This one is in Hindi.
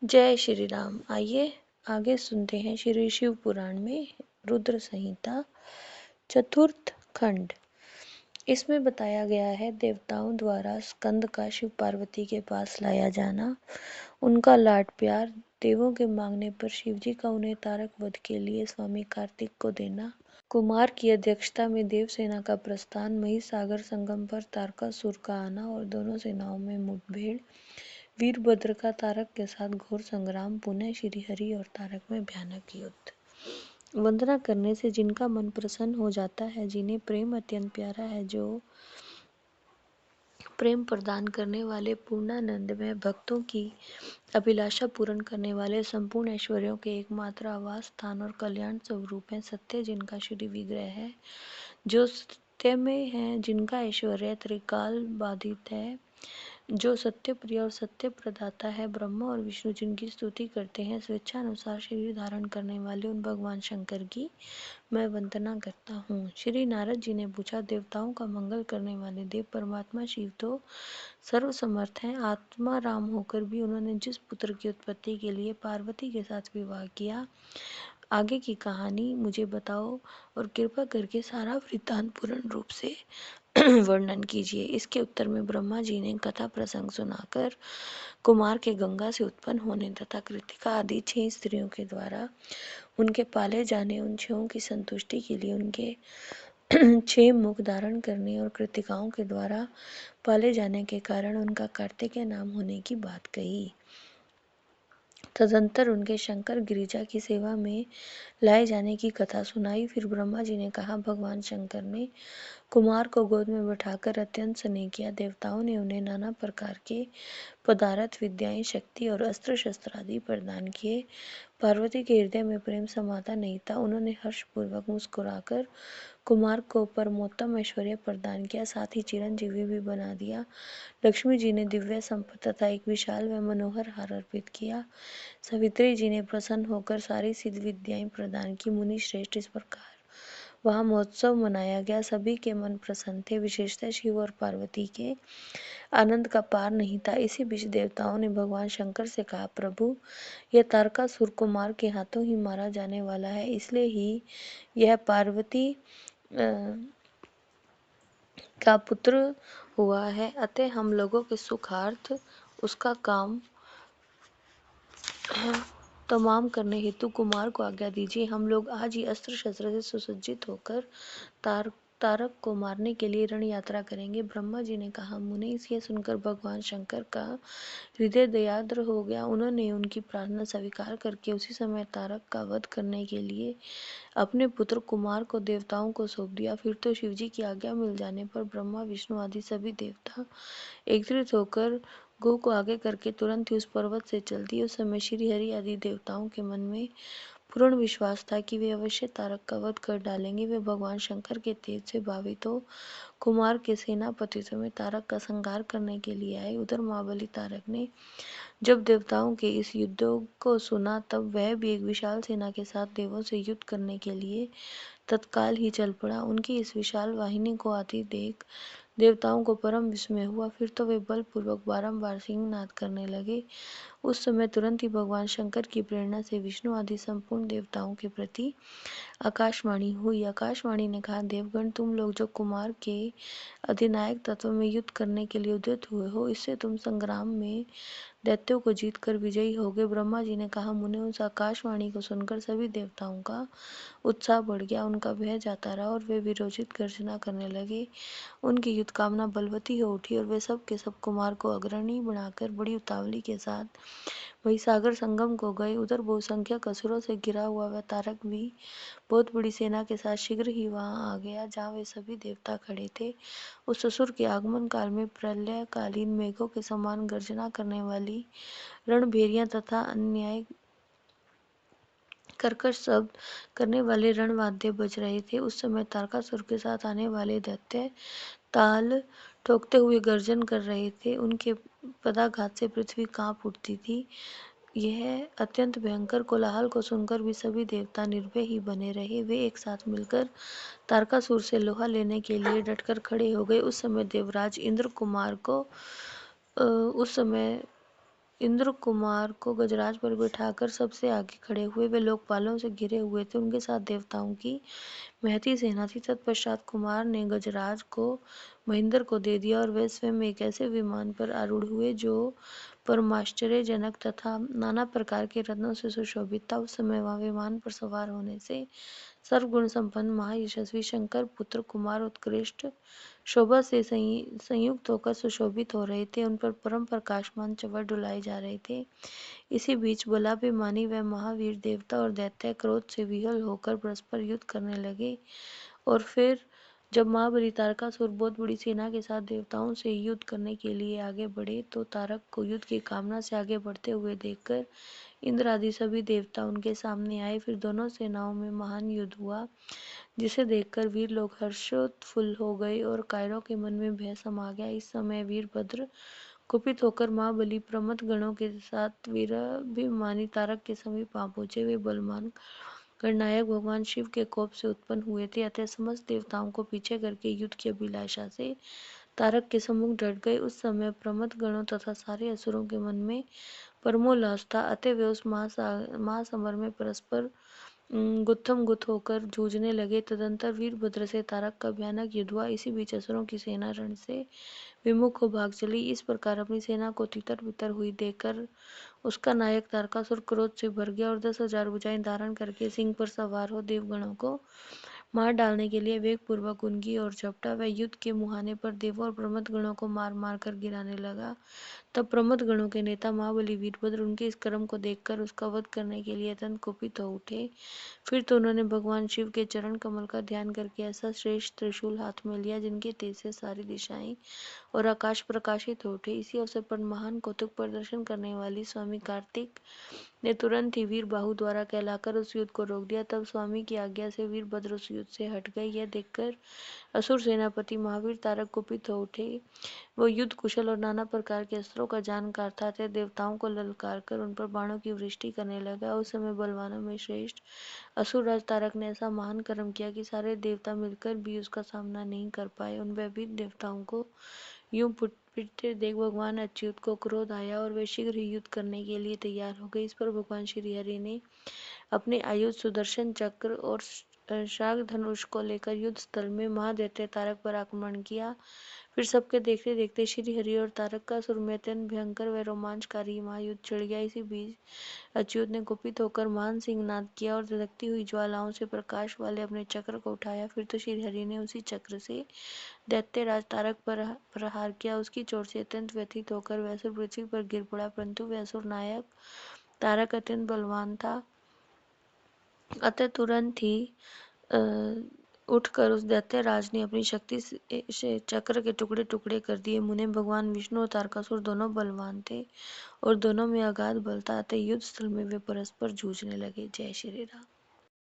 जय श्री राम। आइए आगे सुनते हैं श्री शिव पुराण में रुद्र संहिता चतुर्थ खंड। इसमें बताया गया है देवताओं द्वारा स्कंद का शिव पार्वती के पास लाया जाना, उनका लाड प्यार, देवों के मांगने पर शिवजी का उन्हें तारक वध के लिए स्वामी कार्तिक को देना, कुमार की अध्यक्षता में देवसेना का प्रस्थान, महिसागर संगम पर तारकासुर का आना और दोनों सेनाओं में मुठभेड़, वीरभद्र का तारक के साथ घोर संग्राम, पुनः श्री हरि और तारक में भयानक युद्ध। वंदना करने से जिनका मन प्रसन्न हो जाता है, जिन्हें प्रेम अत्यंत प्यारा है, जो प्रेम प्रदान करने वाले, पूर्णानंद में भक्तों की अभिलाषा पूर्ण करने वाले, संपूर्ण ऐश्वर्यों के एकमात्र आवास स्थान और कल्याण स्वरूप है, सत्य जिनका श्री विग्रह है, जो सत्य में है, जिनका ऐश्वर्य त्रिकाल बाधित है, जो सत्य प्रिय और सत्य प्रदाता है, ब्रह्मा और विष्णु जिनकी स्तुति करते हैं, स्वेच्छानुसार शरीर धारण करने वाले उन भगवान शंकर की मैं वंदना करता हूँ। श्री नारद जी ने पूछा, देवताओं का मंगल करने वाले देव परमात्मा शिव तो सर्वसमर्थ हैं, आत्मा राम होकर भी उन्होंने जिस पुत्र की उत्पत्ति के लिए पार्वती के साथ विवाह किया, आगे की कहानी मुझे बताओ और कृपा करके सारा वृत्तांत पूर्ण रूप से वर्णन कीजिए। इसके उत्तर में ब्रह्मा जी ने कथा प्रसंग सुनाकर कुमार के गंगा से उत्पन्न होने तथा कृतिका आदि 6 स्त्रियों के द्वारा उनके पाले जाने, उन 6 की संतुष्टि के लिए उनके 6 मुख धारण करने और कृतिकाओं के द्वारा पाले जाने के कारण उनका कार्तिकेय नाम होने की बात कही। तदंतर उनके शंकर गिरिजा की सेवा में लाए जाने की कथा सुनाई। फिर ब्रह्मा जी ने कहा, भगवान शंकर ने कुमार को गोद में बैठाकर अत्यंत स्नेह किया। देवताओं ने उन्हें नाना प्रकार के पदार्थ, विद्याएं, शक्ति और अस्त्र शस्त्र आदि प्रदान किए। पार्वती के हृदय में प्रेम समाता नहीं था। उन्होंने हर्षपूर्वक मुस्कुराकर कुमार को परमोत्तम ऐश्वर्य प्रदान किया, साथ ही चिरंजीवी भी बना दिया। लक्ष्मी जी ने दिव्य संपत्ति तथा एक विशाल व मनोहर हार अर्पित किया। सावित्री जी ने प्रसन्न होकर सारी सिद्ध विद्याएं प्रदान की। मुनि श्रेष्ठ, इस प्रकार वहाँ महोत्सव मनाया गया। सभी के मन प्रसन्न थे, विशेषतः शिव और पार्वती के आनंद का पार नहीं था। इसी बीच देवताओं ने भगवान शंकर से कहा, प्रभु, यह तारकासुर कुमार के हाथों ही मारा जाने वाला है, इसलिए ही यह पार्वती का पुत्र हुआ है। अतः हम लोगों के सुखार्थ उसका काम तमाम करने हेतु कुमार को आज्ञा दीजिए। हम लोग आज ही अस्त्र शस्त्र से सुसज्जित होकर तारक को मारने के लिए रण यात्रा करेंगे। ब्रह्मा जी ने कहा, मुने, यह सुनकर भगवान शंकर का हृदय दयाद्र हो गया। उन्होंने उनकी प्रार्थना स्वीकार करके उसी समय तारक का वध करने के लिए अपने पुत्र कुमार को देवताओं को सौंप दिया। फिर तो शिवजी की आज्ञा मिल जाने पर ब्रह्मा, विष्णु आदि सभी देवता एकत्रित होकर गो को आगे करके तुरंत ही उस पर्वत से चल दिए। उस समय श्री हरि आदि देवताओं के मन में पूर्ण विश्वास था कि वे अवश्य तारक का वध कर डालेंगे। वे भगवान शंकर के तेज से भावित हो कुमार के सेनापतित्व में तारक का संहार करने के लिए आए। उधर महाबली तारक ने जब देवताओं के इस युद्ध को सुना, तब वह भी एक विशाल सेना के साथ देवों से युद्ध करने के लिए तत्काल ही चल पड़ा। उनकी इस विशाल वाहिनी को आती देख देवताओं को परम विस्मय हुआ। फिर तो वे बलपूर्वक बारंबार सिंहनाद करने लगे। उस समय तुरंत ही भगवान शंकर की प्रेरणा से विष्णु आदि संपूर्ण देवताओं के प्रति आकाशवाणी हुई। आकाशवाणी ने कहा, देवगण, तुम लोग जो कुमार के अधिनायक तत्व में युद्ध करने के लिए उद्यत हुए हो, इससे तुम संग्राम में दैत्यों को जीतकर विजयी हो गए। ब्रह्मा जी ने कहा, मुने, उस आकाशवाणी को सुनकर सभी देवताओं का उत्साह बढ़ गया, उनका भय जाता रहा और वे विरोचित गर्जना करने लगे। उनकी युद्ध कामना बलवती हो उठी और वे सब के सब कुमार को अग्रणी बनाकर बड़ी उतावली के साथ वही सागर संगम को गए। उधर बहुसंख्यक असुरों से घिरा हुआ वह तारक भी बहुत बड़ी सेना के साथ शीघ्र ही वहां आ गया, जहां वे सभी देवता खड़े थे। उस असुर के आगमन काल में प्रलयकालीन मेघों के समान गर्जना करने वाली रणभेरियां तथा अन्याय कर्कश शब्द करने वाले रणवाद्य बज रहे थे। उस समय तारकासुर के साथ आने वाले दैत्य ताल ठोकते हुए गर्जन कर रहे थे। उनके पदाघात से पृथ्वी कांप उठती थी। यह अत्यंत भयंकर कोलाहल को सुनकर भी सभी देवता निर्भय ही बने रहे। वे एक साथ मिलकर तारकासुर से लोहा लेने के लिए डटकर खड़े हो गए। उस समय देवराज इंद्र कुमार को उस समय इंद्र कुमार को गजराज पर बिठाकर सबसे आगे खड़े हुए। वे लोकपालों से घिरे हुए थे, उनके साथ देवताओं की महती सेना थी। तत्पश्चात कुमार ने गजराज को महेंद्र को दे दिया और वे स्वयं एक ऐसे विमान पर आरूढ़ हुए जो परमाश्चर्यजनक तथा नाना प्रकार के रत्नों से सुशोभित था। उस समय वहाँ विमान पर सवार होने से सर्वगुण संपन्न महायशस्वी शंकर पुत्र कुमार उत्कृष्ट शोभा से संयुक्त होकर सुशोभित हो रहे थे। उन पर परम प्रकाशमान चवर डुलाए जा रहे थे। इसी बीच बलाभिमानी व महावीर देवता और दैत्य क्रोध से विह्वल होकर परस्पर युद्ध करने लगे। और फिर जब महाबली तारकासुर बहुत बड़ी सेना के साथ देवताओं से युद्ध करने के लिए आगे बढ़े, तो तारक को युद्ध की कामना से आगे बढ़ते हुए देखकर इंद्र आदि सभी देवता उनके सामने आए। फिर दोनों सेनाओं में महान युद्ध हुआ, जिसे देखकर वीर लोग हर्षोत्फुल्ल हो गए और कायरों के मन में भय समा गया। इस समय वीरभद्र कुपित होकर महाबली प्रमथ गणों के साथ वीराभिमानी तारक के समीप आ पहुंचे। वे बलवान गणनायक भगवान शिव के कोप से उत्पन्न हुए थे, अतः समस्त देवताओं को पीछे करके युद्ध की अभिलाषा से तारक के सम्मुख डट गए। उस समय प्रमथ गणों तथा सारे असुरों के मन में परमोल्लास था, अतः वे उस महासमर में परस्पर गुत्थम गुत्थ होकर जूझने लगे। तदंतर वीरभद्र से तारक का भयानक युद्ध हुआ। इसी बीच असुरों की सेना रण से विमुख हो भाग चली। इस प्रकार अपनी सेना को तितर बितर हुई देखकर उसका नायक तारकासुर क्रोध से भर गया और 10,000 भुजाएं धारण करके सिंह पर सवार हो देवगणों को मार डालने के लिए वेग पूर्वक उनकी ओर झपटा। वह युद्ध के मुहाने पर देवों और प्रमथ गणों को मार मार कर गिराने लगा। तब प्रमथ गणों के नेता महाबली वीरभद्र उनके इस क्रम को देखकर उसका वध करने के लिए अत्यंत कुपित हो उठे। फिर तो उन्होंने भगवान शिव के चरण कमल का ध्यान करके ऐसा श्रेष्ठ त्रिशूल हाथ में लिया जिनके तेज से सारी दिशाएं और आकाश प्रकाशित हो उठे। इसी अवसर पर महान कौतुक प्रदर्शन करने वाली स्वामी कार्तिक ने तुरंत ही वीर बाहु द्वारा कहलाकर उस युद्ध को रोक दिया। तब स्वामी की आज्ञा से वीरभद्र उस युद्ध से हट गए। यह देखकर असुर सेनापति महावीर तारक कुपित हो उठे। वो युद्ध कुशल और नाना प्रकार के अस्त्रों का जानकार था, अतः देवताओं को ललकार कर उन पर बाणों की वृष्टि करने लगा। उस समय बलवानों में श्रेष्ठ असुरराज तारक ने ऐसा महान कर्म किया कि सारे देवता मिलकर भी उसका सामना नहीं कर पाए। उन भयभीत देवताओं को यूं पिटते देख भगवान अच्युत को क्रोध आया और वे शीघ्र ही युद्ध करने के लिए तैयार हो गए। इस पर भगवान श्री हरि ने अपने आयुध सुदर्शन चक्र और शार्ग धनुष को लेकर युद्ध स्थल में महादैत्य तारक पर आक्रमण किया। फिर सबके देखते देखते श्री हरि और तारक का सुर में अत्यंत भयंकर व रोमांचकारी महायुद्ध छिड़ गया। इसी बीच अच्युत ने कुपित होकर महान सिंहनाद किया और धधकती हुई ज्वालाओं से प्रकाश वाले अपने चक्र को उठाया। फिर तो श्री हरि ने उसी चक्र से दैत्यराज तारक पर प्रहार किया। उसकी चोट से अत्यंत व्यथित होकर वह असुर पृथ्वी पर गिर पड़ा, परंतु वह असुर नायक तारक अत्यंत बलवान था, अतः तुरंत ही उठकर उस दैत्यराज ने अपनी शक्ति से चक्र के टुकड़े टुकड़े कर दिए। मुने भगवान विष्णु और तारकासुर दोनों बलवान थे और दोनों में अगाध बल था, अतः युद्ध स्थल में वे परस्पर जूझने लगे। जय श्री राम।